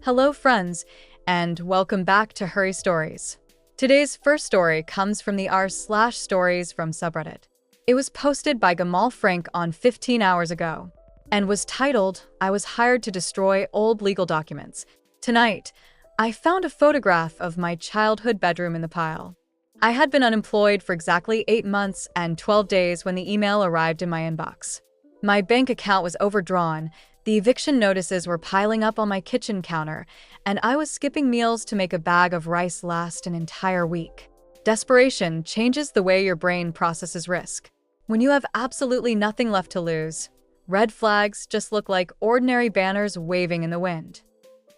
Hello, friends, and welcome back to Hurry Stories. Today's first story comes from the r/stories from subreddit. It was posted by Gamal Frank on 15 hours ago and was titled, "I was hired to destroy old legal documents. Tonight, I found a photograph of my childhood bedroom in the pile." I had been unemployed for exactly 8 months and 12 days when the email arrived in my inbox. My bank account was overdrawn, the eviction notices were piling up on my kitchen counter, and I was skipping meals to make a bag of rice last an entire week. Desperation changes the way your brain processes risk. When you have absolutely nothing left to lose, red flags just look like ordinary banners waving in the wind.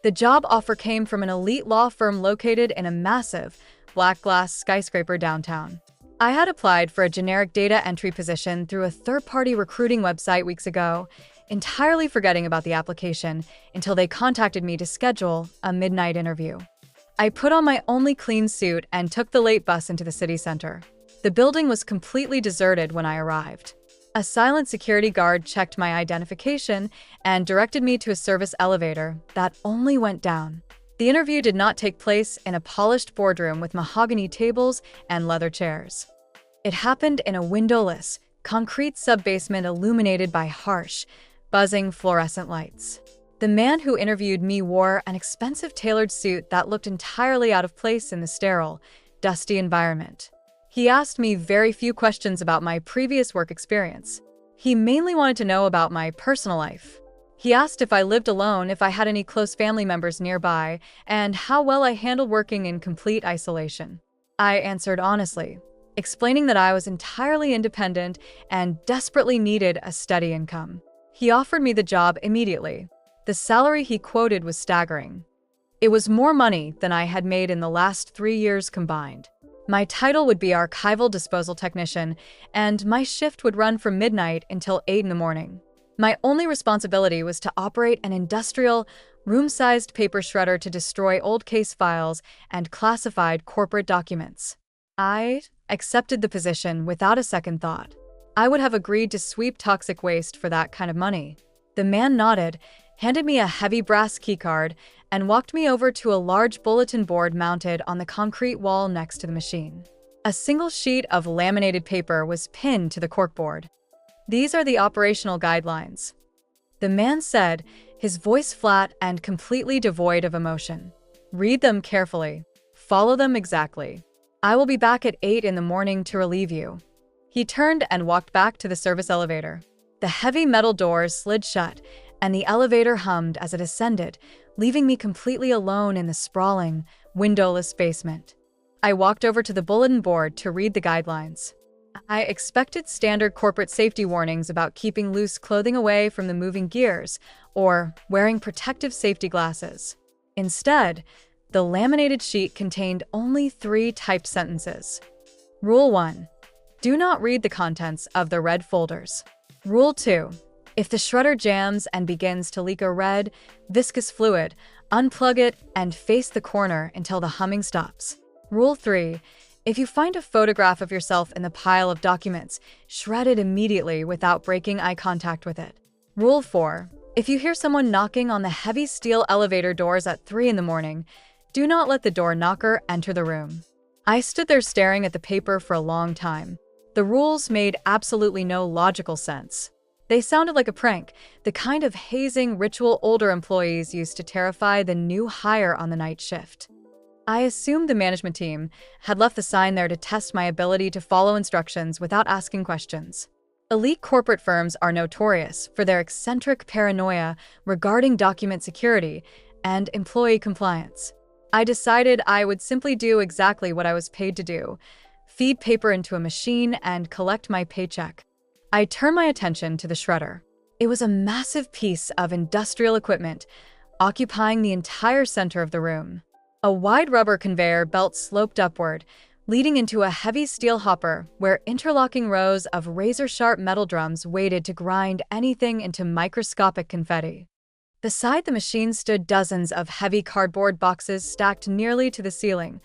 The job offer came from an elite law firm located in a massive, black glass skyscraper downtown. I had applied for a generic data entry position through a third-party recruiting website weeks ago, entirely forgetting about the application until they contacted me to schedule a midnight interview. I put on my only clean suit and took the late bus into the city center. The building was completely deserted when I arrived. A silent security guard checked my identification and directed me to a service elevator that only went down. The interview did not take place in a polished boardroom with mahogany tables and leather chairs. It happened in a windowless, concrete sub-basement illuminated by harsh, buzzing fluorescent lights. The man who interviewed me wore an expensive tailored suit that looked entirely out of place in the sterile, dusty environment. He asked me very few questions about my previous work experience. He mainly wanted to know about my personal life. He asked if I lived alone, if I had any close family members nearby, and how well I handled working in complete isolation. I answered honestly, explaining that I was entirely independent and desperately needed a steady income. He offered me the job immediately. The salary he quoted was staggering. It was more money than I had made in the last 3 years combined. My title would be archival disposal technician, and my shift would run from midnight until 8 in the morning. My only responsibility was to operate an industrial, room-sized paper shredder to destroy old case files and classified corporate documents. I accepted the position without a second thought. I would have agreed to sweep toxic waste for that kind of money. The man nodded, handed me a heavy brass keycard, and walked me over to a large bulletin board mounted on the concrete wall next to the machine. A single sheet of laminated paper was pinned to the corkboard. "These are the operational guidelines," the man said, his voice flat and completely devoid of emotion. "Read them carefully. Follow them exactly. I will be back at 8 in the morning to relieve you." He turned and walked back to the service elevator. The heavy metal doors slid shut, and the elevator hummed as it ascended, leaving me completely alone in the sprawling, windowless basement. I walked over to the bulletin board to read the guidelines. I expected standard corporate safety warnings about keeping loose clothing away from the moving gears or wearing protective safety glasses. Instead, the laminated sheet contained only 3 typed sentences. Rule 1. Do not read the contents of the red folders. Rule 2. If the shredder jams and begins to leak a red, viscous fluid, unplug it and face the corner until the humming stops. Rule 3. If you find a photograph of yourself in the pile of documents, shred it immediately without breaking eye contact with it. Rule 4. If you hear someone knocking on the heavy steel elevator doors at 3 in the morning, do not let the door knocker enter the room. I stood there staring at the paper for a long time. The rules made absolutely no logical sense. They sounded like a prank, the kind of hazing ritual older employees used to terrify the new hire on the night shift. I assumed the management team had left the sign there to test my ability to follow instructions without asking questions. Elite corporate firms are notorious for their eccentric paranoia regarding document security and employee compliance. I decided I would simply do exactly what I was paid to do: feed paper into a machine and collect my paycheck. I turned my attention to the shredder. It was a massive piece of industrial equipment, occupying the entire center of the room. A wide rubber conveyor belt sloped upward, leading into a heavy steel hopper where interlocking rows of razor-sharp metal drums waited to grind anything into microscopic confetti. Beside the machine stood dozens of heavy cardboard boxes stacked nearly to the ceiling,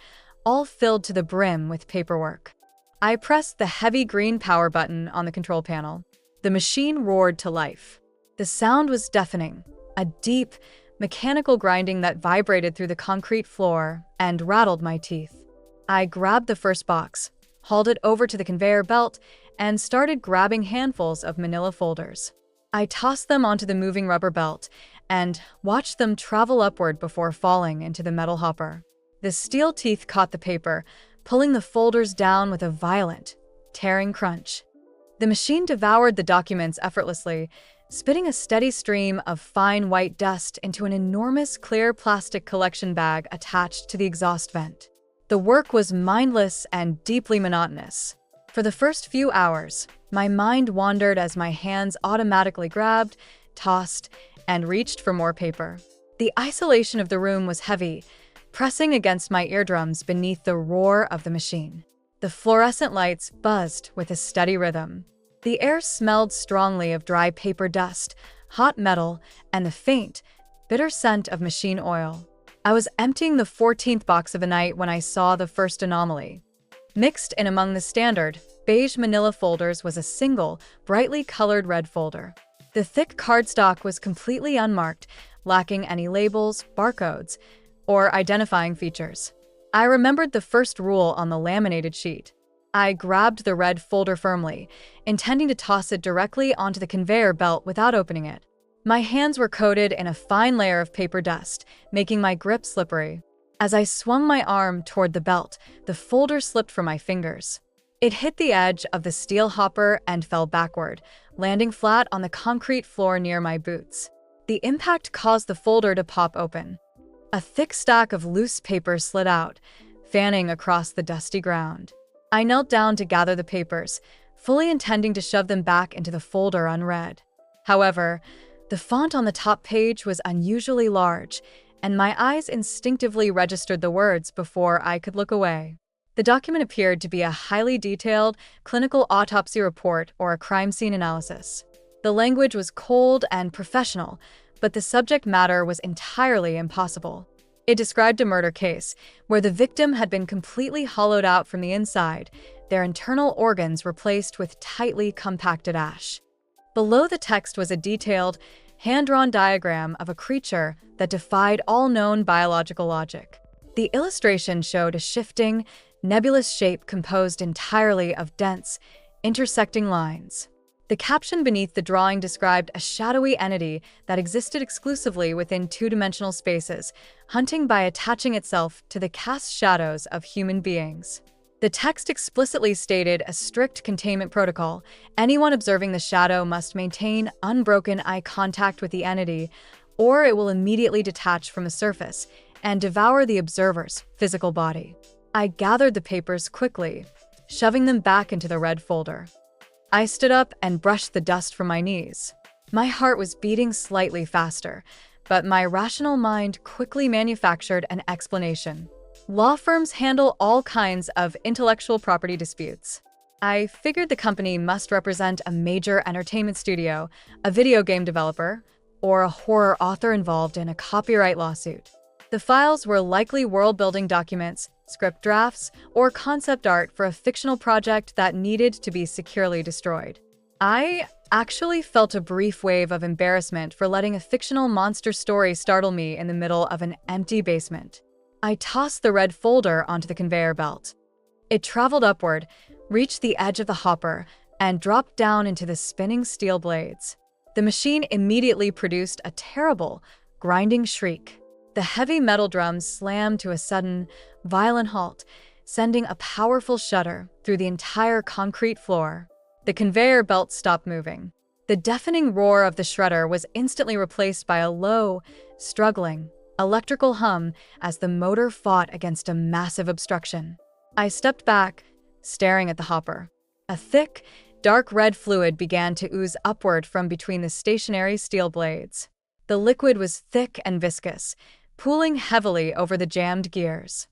all filled to the brim with paperwork. I pressed the heavy green power button on the control panel. The machine roared to life. The sound was deafening, a deep, mechanical grinding that vibrated through the concrete floor and rattled my teeth. I grabbed the first box, hauled it over to the conveyor belt, and started grabbing handfuls of manila folders. I tossed them onto the moving rubber belt and watched them travel upward before falling into the metal hopper. The steel teeth caught the paper, pulling the folders down with a violent, tearing crunch. The machine devoured the documents effortlessly, spitting a steady stream of fine white dust into an enormous clear plastic collection bag attached to the exhaust vent. The work was mindless and deeply monotonous. For the first few hours, my mind wandered as my hands automatically grabbed, tossed, and reached for more paper. The isolation of the room was heavy, pressing against my eardrums beneath the roar of the machine. The fluorescent lights buzzed with a steady rhythm. The air smelled strongly of dry paper dust, hot metal, and the faint, bitter scent of machine oil. I was emptying the 14th box of the night when I saw the first anomaly. Mixed in among the standard, beige manila folders was a single, brightly colored red folder. The thick cardstock was completely unmarked, lacking any labels, barcodes, or identifying features. I remembered the first rule on the laminated sheet. I grabbed the red folder firmly, intending to toss it directly onto the conveyor belt without opening it. My hands were coated in a fine layer of paper dust, making my grip slippery. As I swung my arm toward the belt, the folder slipped from my fingers. It hit the edge of the steel hopper and fell backward, landing flat on the concrete floor near my boots. The impact caused the folder to pop open. A thick stack of loose paper slid out, fanning across the dusty ground. I knelt down to gather the papers, fully intending to shove them back into the folder unread. However, the font on the top page was unusually large, and my eyes instinctively registered the words before I could look away. The document appeared to be a highly detailed clinical autopsy report or a crime scene analysis. The language was cold and professional, but the subject matter was entirely impossible. It described a murder case where the victim had been completely hollowed out from the inside, their internal organs replaced with tightly compacted ash. Below the text was a detailed, hand-drawn diagram of a creature that defied all known biological logic. The illustration showed a shifting, nebulous shape composed entirely of dense, intersecting lines. The caption beneath the drawing described a shadowy entity that existed exclusively within two-dimensional spaces, hunting by attaching itself to the cast shadows of human beings. The text explicitly stated a strict containment protocol. Anyone observing the shadow must maintain unbroken eye contact with the entity, or it will immediately detach from the surface and devour the observer's physical body. I gathered the papers quickly, shoving them back into the red folder. I stood up and brushed the dust from my knees. My heart was beating slightly faster, but my rational mind quickly manufactured an explanation. Law firms handle all kinds of intellectual property disputes. I figured the company must represent a major entertainment studio, a video game developer, or a horror author involved in a copyright lawsuit. The files were likely world-building documents, script drafts, or concept art for a fictional project that needed to be securely destroyed. I actually felt a brief wave of embarrassment for letting a fictional monster story startle me in the middle of an empty basement. I tossed the red folder onto the conveyor belt. It traveled upward, reached the edge of the hopper, and dropped down into the spinning steel blades. The machine immediately produced a terrible, grinding shriek. The heavy metal drums slammed to a sudden, violent halt, sending a powerful shudder through the entire concrete floor. The conveyor belt stopped moving. The deafening roar of the shredder was instantly replaced by a low, struggling, electrical hum as the motor fought against a massive obstruction. I stepped back, staring at the hopper. A thick, dark red fluid began to ooze upward from between the stationary steel blades. The liquid was thick and viscous, pooling heavily over the jammed gears.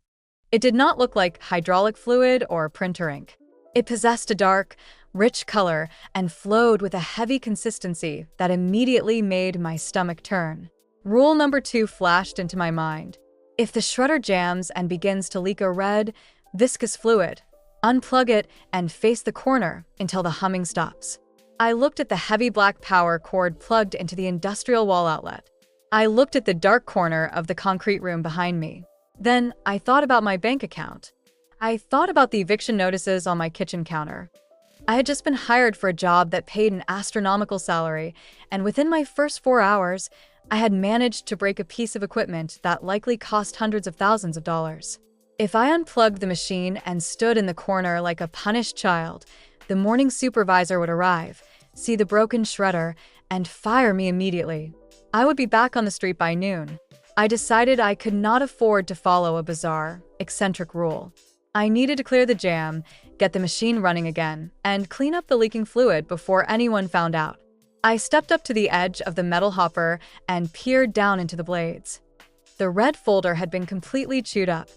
It did not look like hydraulic fluid or printer ink. It possessed a dark, rich color and flowed with a heavy consistency that immediately made my stomach turn. Rule number 2 flashed into my mind. If the shredder jams and begins to leak a red, viscous fluid, unplug it and face the corner until the humming stops. I looked at the heavy black power cord plugged into the industrial wall outlet. I looked at the dark corner of the concrete room behind me. Then I thought about my bank account. I thought about the eviction notices on my kitchen counter. I had just been hired for a job that paid an astronomical salary, and within my first 4 hours, I had managed to break a piece of equipment that likely cost hundreds of thousands of dollars. If I unplugged the machine and stood in the corner like a punished child, the morning supervisor would arrive, see the broken shredder, and fire me immediately. I would be back on the street by noon. I decided I could not afford to follow a bizarre, eccentric rule. I needed to clear the jam, get the machine running again, and clean up the leaking fluid before anyone found out. I stepped up to the edge of the metal hopper and peered down into the blades. The red folder had been completely chewed up,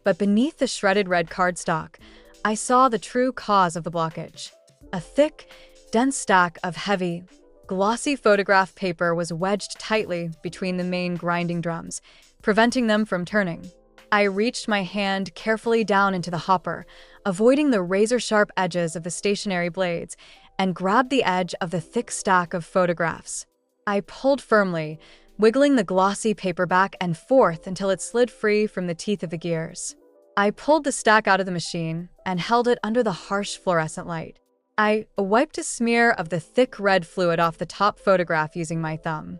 but beneath the shredded red cardstock, I saw the true cause of the blockage. A thick, dense stack of heavy, glossy photograph paper was wedged tightly between the main grinding drums, preventing them from turning. I reached my hand carefully down into the hopper, avoiding the razor-sharp edges of the stationary blades, and grabbed the edge of the thick stack of photographs. I pulled firmly, wiggling the glossy paper back and forth until it slid free from the teeth of the gears. I pulled the stack out of the machine and held it under the harsh fluorescent light. I wiped a smear of the thick red fluid off the top photograph using my thumb.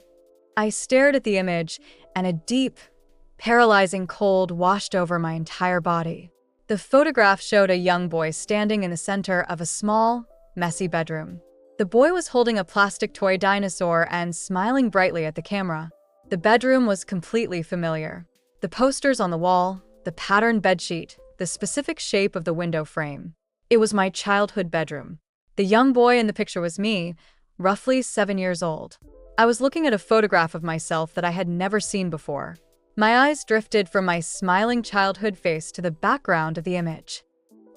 I stared at the image, and a deep, paralyzing cold washed over my entire body. The photograph showed a young boy standing in the center of a small, messy bedroom. The boy was holding a plastic toy dinosaur and smiling brightly at the camera. The bedroom was completely familiar. The posters on the wall, the patterned bedsheet, the specific shape of the window frame. It was my childhood bedroom. The young boy in the picture was me, roughly 7 years old. I was looking at a photograph of myself that I had never seen before. My eyes drifted from my smiling childhood face to the background of the image.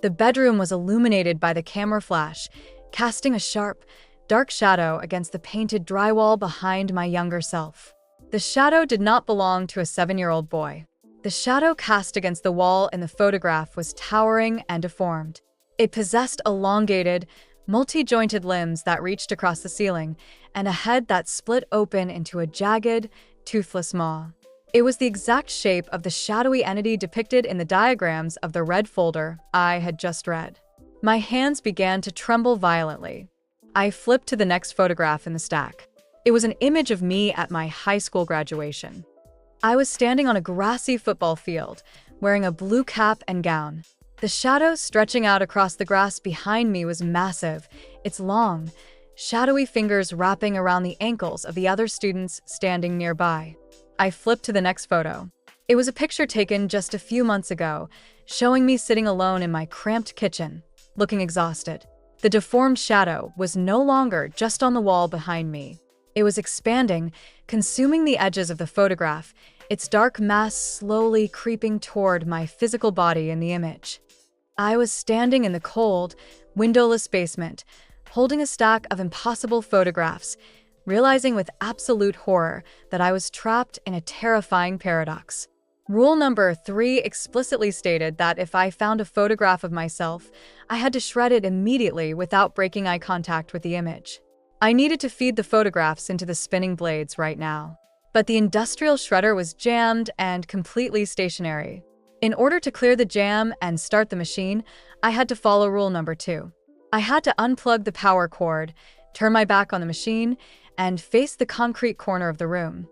The bedroom was illuminated by the camera flash, casting a sharp, dark shadow against the painted drywall behind my younger self. The shadow did not belong to a 7-year-old boy. The shadow cast against the wall in the photograph was towering and deformed. It possessed elongated, multi-jointed limbs that reached across the ceiling, and a head that split open into a jagged, toothless maw. It was the exact shape of the shadowy entity depicted in the diagrams of the red folder I had just read. My hands began to tremble violently. I flipped to the next photograph in the stack. It was an image of me at my high school graduation. I was standing on a grassy football field, wearing a blue cap and gown. The shadow stretching out across the grass behind me was massive, its long, shadowy fingers wrapping around the ankles of the other students standing nearby. I flipped to the next photo. It was a picture taken just a few months ago, showing me sitting alone in my cramped kitchen, looking exhausted. The deformed shadow was no longer just on the wall behind me. It was expanding, consuming the edges of the photograph, its dark mass slowly creeping toward my physical body in the image. I was standing in the cold, windowless basement, holding a stack of impossible photographs, realizing with absolute horror that I was trapped in a terrifying paradox. Rule number 3 explicitly stated that if I found a photograph of myself, I had to shred it immediately without breaking eye contact with the image. I needed to feed the photographs into the spinning blades right now. But the industrial shredder was jammed and completely stationary. In order to clear the jam and start the machine, I had to follow rule number 2. I had to unplug the power cord, turn my back on the machine, and face the concrete corner of the room.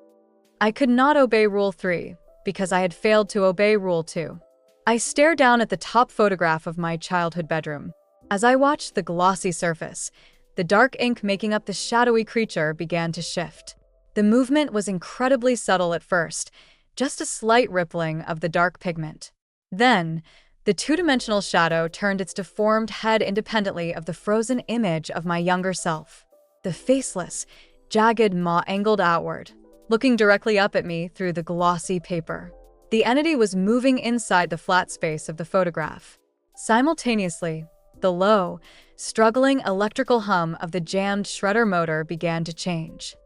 I could not obey rule 3 because I had failed to obey rule 2. I stared down at the top photograph of my childhood bedroom. As I watched the glossy surface, the dark ink making up the shadowy creature began to shift. The movement was incredibly subtle at first, just a slight rippling of the dark pigment. Then, the two-dimensional shadow turned its deformed head independently of the frozen image of my younger self. The faceless, jagged maw angled outward, looking directly up at me through the glossy paper. The entity was moving inside the flat space of the photograph. Simultaneously, the low, struggling electrical hum of the jammed shredder motor began to change.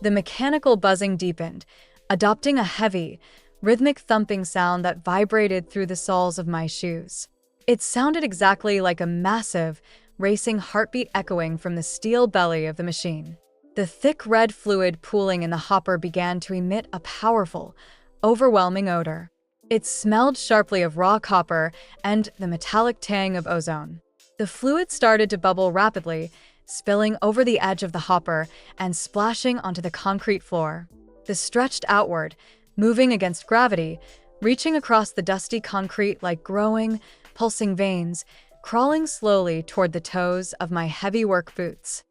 The mechanical buzzing deepened, adopting a heavy, rhythmic thumping sound that vibrated through the soles of my shoes. It sounded exactly like a massive, racing heartbeat echoing from the steel belly of the machine. The thick red fluid pooling in the hopper began to emit a powerful, overwhelming odor. It smelled sharply of raw copper and the metallic tang of ozone. The fluid started to bubble rapidly, spilling over the edge of the hopper and splashing onto the concrete floor. This stretched outward, moving against gravity, reaching across the dusty concrete like growing, pulsing veins, crawling slowly toward the toes of my heavy work boots.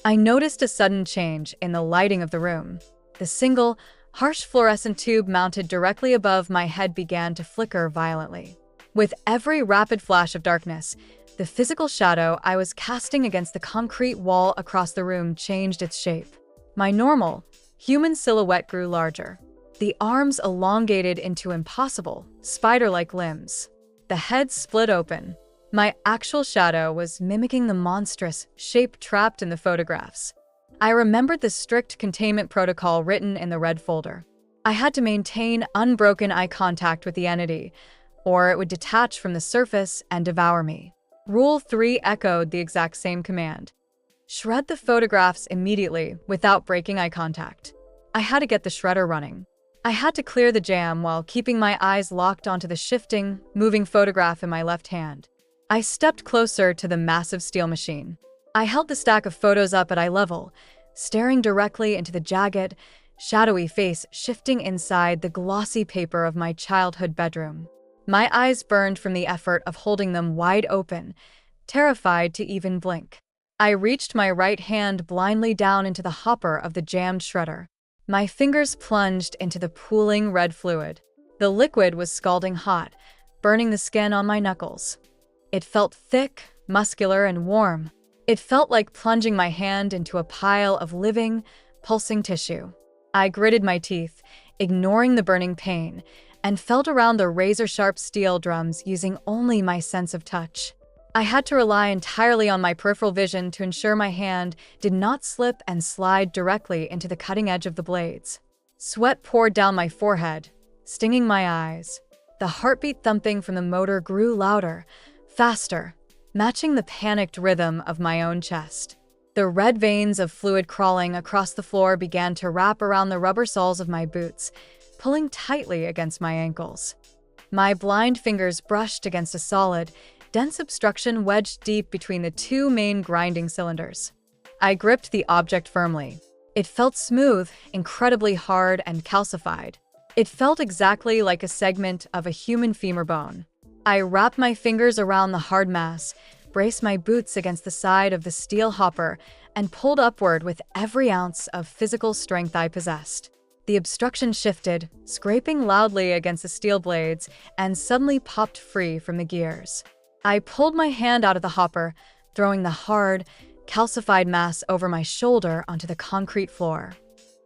I noticed a sudden change in the lighting of the room. The single, harsh fluorescent tube mounted directly above my head began to flicker violently. With every rapid flash of darkness, the physical shadow I was casting against the concrete wall across the room changed its shape. My normal, human silhouette grew larger. The arms elongated into impossible, spider-like limbs. The head split open. My actual shadow was mimicking the monstrous shape trapped in the photographs. I remembered the strict containment protocol written in the red folder. I had to maintain unbroken eye contact with the entity, or it would detach from the surface and devour me. Rule 3 echoed the exact same command. Shred the photographs immediately without breaking eye contact. I had to get the shredder running. I had to clear the jam while keeping my eyes locked onto the shifting, moving photograph in my left hand. I stepped closer to the massive steel machine. I held the stack of photos up at eye level, staring directly into the jagged, shadowy face shifting inside the glossy paper of my childhood bedroom. My eyes burned from the effort of holding them wide open, terrified to even blink. I reached my right hand blindly down into the hopper of the jammed shredder. My fingers plunged into the pooling red fluid. The liquid was scalding hot, burning the skin on my knuckles. It felt thick, muscular, and warm. It felt like plunging my hand into a pile of living, pulsing tissue. I gritted my teeth, ignoring the burning pain, and felt around the razor-sharp steel drums using only my sense of touch. I had to rely entirely on my peripheral vision to ensure my hand did not slip and slide directly into the cutting edge of the blades. Sweat poured down my forehead, stinging my eyes. The heartbeat thumping from the motor grew louder, faster, matching the panicked rhythm of my own chest. The red veins of fluid crawling across the floor began to wrap around the rubber soles of my boots, pulling tightly against my ankles. My blind fingers brushed against a solid, dense obstruction wedged deep between the two main grinding cylinders. I gripped the object firmly. It felt smooth, incredibly hard, and calcified. It felt exactly like a segment of a human femur bone. I wrapped my fingers around the hard mass, braced my boots against the side of the steel hopper, and pulled upward with every ounce of physical strength I possessed. The obstruction shifted, scraping loudly against the steel blades, and suddenly popped free from the gears. I pulled my hand out of the hopper, throwing the hard, calcified mass over my shoulder onto the concrete floor.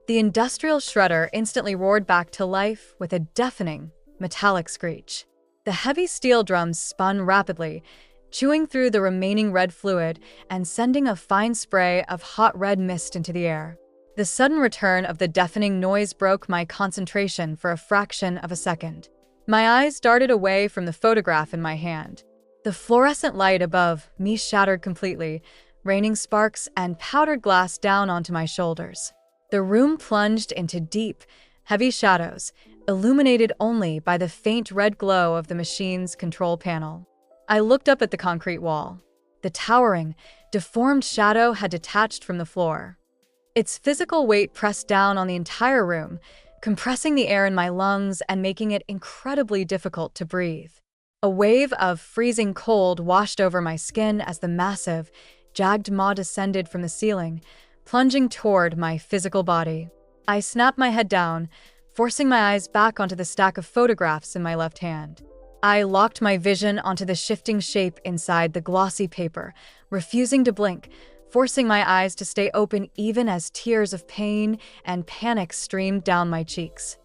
The industrial shredder instantly roared back to life with a deafening, metallic screech. The heavy steel drums spun rapidly, chewing through the remaining red fluid and sending a fine spray of hot red mist into the air. The sudden return of the deafening noise broke my concentration for a fraction of a second. My eyes darted away from the photograph in my hand. The fluorescent light above me shattered completely, raining sparks and powdered glass down onto my shoulders. The room plunged into deep, heavy shadows, illuminated only by the faint red glow of the machine's control panel. I looked up at the concrete wall. The towering, deformed shadow had detached from the floor. Its physical weight pressed down on the entire room, compressing the air in my lungs and making it incredibly difficult to breathe. A wave of freezing cold washed over my skin as the massive, jagged maw descended from the ceiling, plunging toward my physical body. I snapped my head down, forcing my eyes back onto the stack of photographs in my left hand. I locked my vision onto the shifting shape inside the glossy paper, refusing to blink, forcing my eyes to stay open even as tears of pain and panic streamed down my cheeks.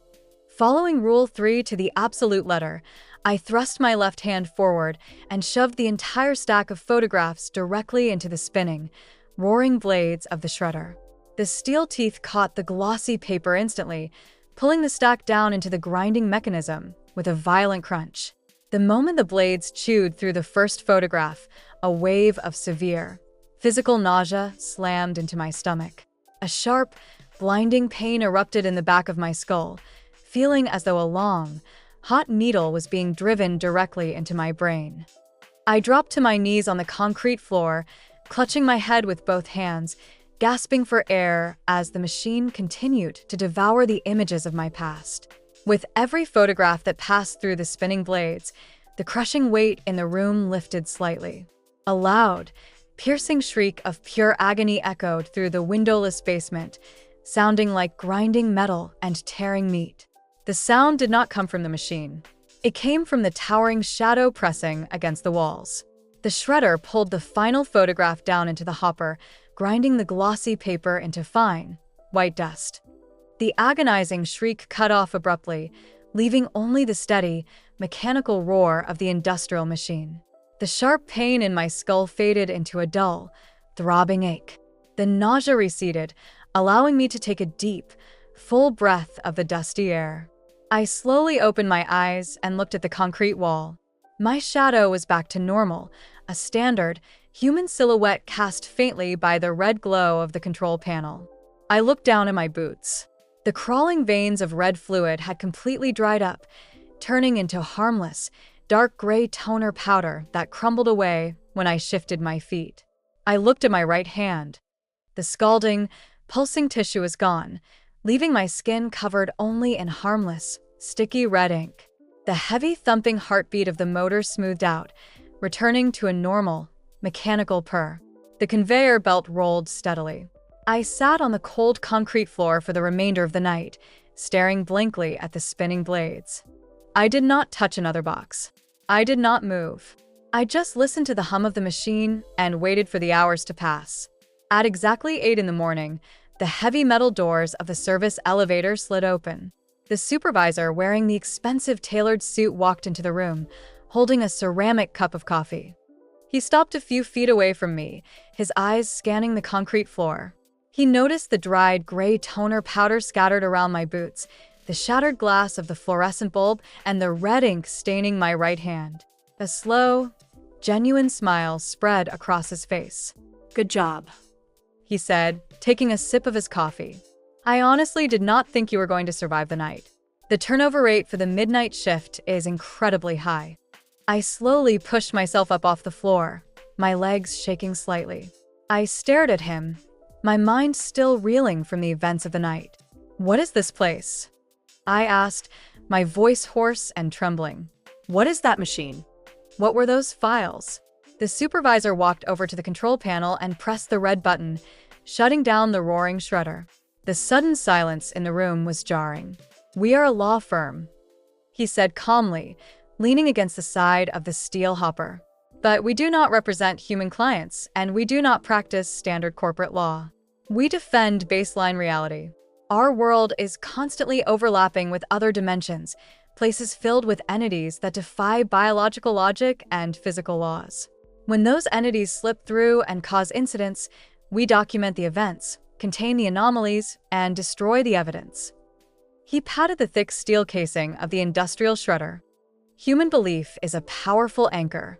Following Rule 3 to the absolute letter, I thrust my left hand forward and shoved the entire stack of photographs directly into the spinning, roaring blades of the shredder. The steel teeth caught the glossy paper instantly, pulling the stack down into the grinding mechanism with a violent crunch. The moment the blades chewed through the first photograph, a wave of severe, physical nausea slammed into my stomach. A sharp, blinding pain erupted in the back of my skull, feeling as though a long, hot needle was being driven directly into my brain. I dropped to my knees on the concrete floor, clutching my head with both hands, gasping for air as the machine continued to devour the images of my past. With every photograph that passed through the spinning blades, the crushing weight in the room lifted slightly. A loud, piercing shriek of pure agony echoed through the windowless basement, sounding like grinding metal and tearing meat. The sound did not come from the machine. It came from the towering shadow pressing against the walls. The shredder pulled the final photograph down into the hopper, grinding the glossy paper into fine, white dust. The agonizing shriek cut off abruptly, leaving only the steady, mechanical roar of the industrial machine. The sharp pain in my skull faded into a dull, throbbing ache. The nausea receded, allowing me to take a deep, full breath of the dusty air. I slowly opened my eyes and looked at the concrete wall. My shadow was back to normal, a standard, human silhouette cast faintly by the red glow of the control panel. I looked down at my boots. The crawling veins of red fluid had completely dried up, turning into harmless, dark gray toner powder that crumbled away when I shifted my feet. I looked at my right hand. The scalding, pulsing tissue was gone, leaving my skin covered only in harmless, sticky red ink. The heavy thumping heartbeat of the motor smoothed out, returning to a normal, mechanical purr. The conveyor belt rolled steadily. I sat on the cold concrete floor for the remainder of the night, staring blankly at the spinning blades. I did not touch another box. I did not move. I just listened to the hum of the machine and waited for the hours to pass. At exactly 8 in the morning, the heavy metal doors of the service elevator slid open. The supervisor, wearing the expensive tailored suit, walked into the room, holding a ceramic cup of coffee. He stopped a few feet away from me, his eyes scanning the concrete floor. He noticed the dried gray toner powder scattered around my boots, the shattered glass of the fluorescent bulb, and the red ink staining my right hand. A slow, genuine smile spread across his face. "Good job," he said, taking a sip of his coffee. "I honestly did not think you were going to survive the night. The turnover rate for the midnight shift is incredibly high." I slowly pushed myself up off the floor, my legs shaking slightly. I stared at him, my mind still reeling from the events of the night. "What is this place?" I asked, my voice hoarse and trembling. "What is that machine?" What were those files? The supervisor walked over to the control panel and pressed the red button, shutting down the roaring shredder. The sudden silence in the room was jarring. "We are a law firm," he said calmly, leaning against the side of the steel hopper. "But we do not represent human clients, and we do not practice standard corporate law. We defend baseline reality. Our world is constantly overlapping with other dimensions, places filled with entities that defy biological logic and physical laws. When those entities slip through and cause incidents, we document the events, contain the anomalies, and destroy the evidence." He patted the thick steel casing of the industrial shredder. "Human belief is a powerful anchor,"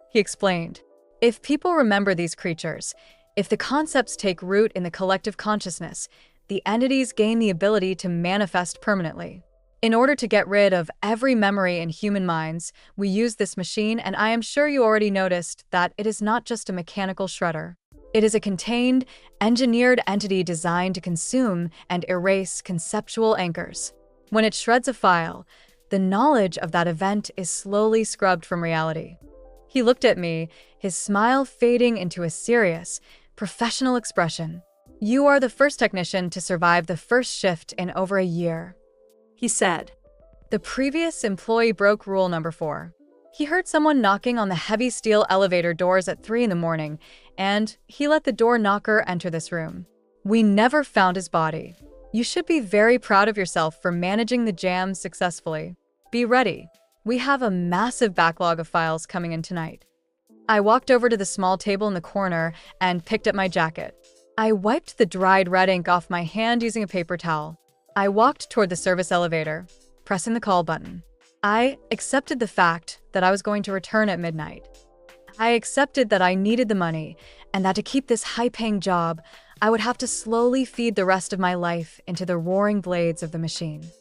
he explained. "If people remember these creatures, if the concepts take root in the collective consciousness, the entities gain the ability to manifest permanently. In order to get rid of every memory in human minds, we use this machine, and I am sure you already noticed that it is not just a mechanical shredder. It is a contained, engineered entity designed to consume and erase conceptual anchors. When it shreds a file, the knowledge of that event is slowly scrubbed from reality." He looked at me, his smile fading into a serious, professional expression. "You are the first technician to survive the first shift in over a year," he said. "The previous employee broke rule number 4. He heard someone knocking on the heavy steel elevator doors at 3 in the morning, and he let the door knocker enter this room. We never found his body. You should be very proud of yourself for managing the jam successfully. Be ready. We have a massive backlog of files coming in tonight." I walked over to the small table in the corner and picked up my jacket. I wiped the dried red ink off my hand using a paper towel. I walked toward the service elevator, pressing the call button. I accepted the fact that I was going to return at midnight. I accepted that I needed the money and that to keep this high-paying job, I would have to slowly feed the rest of my life into the roaring blades of the machine.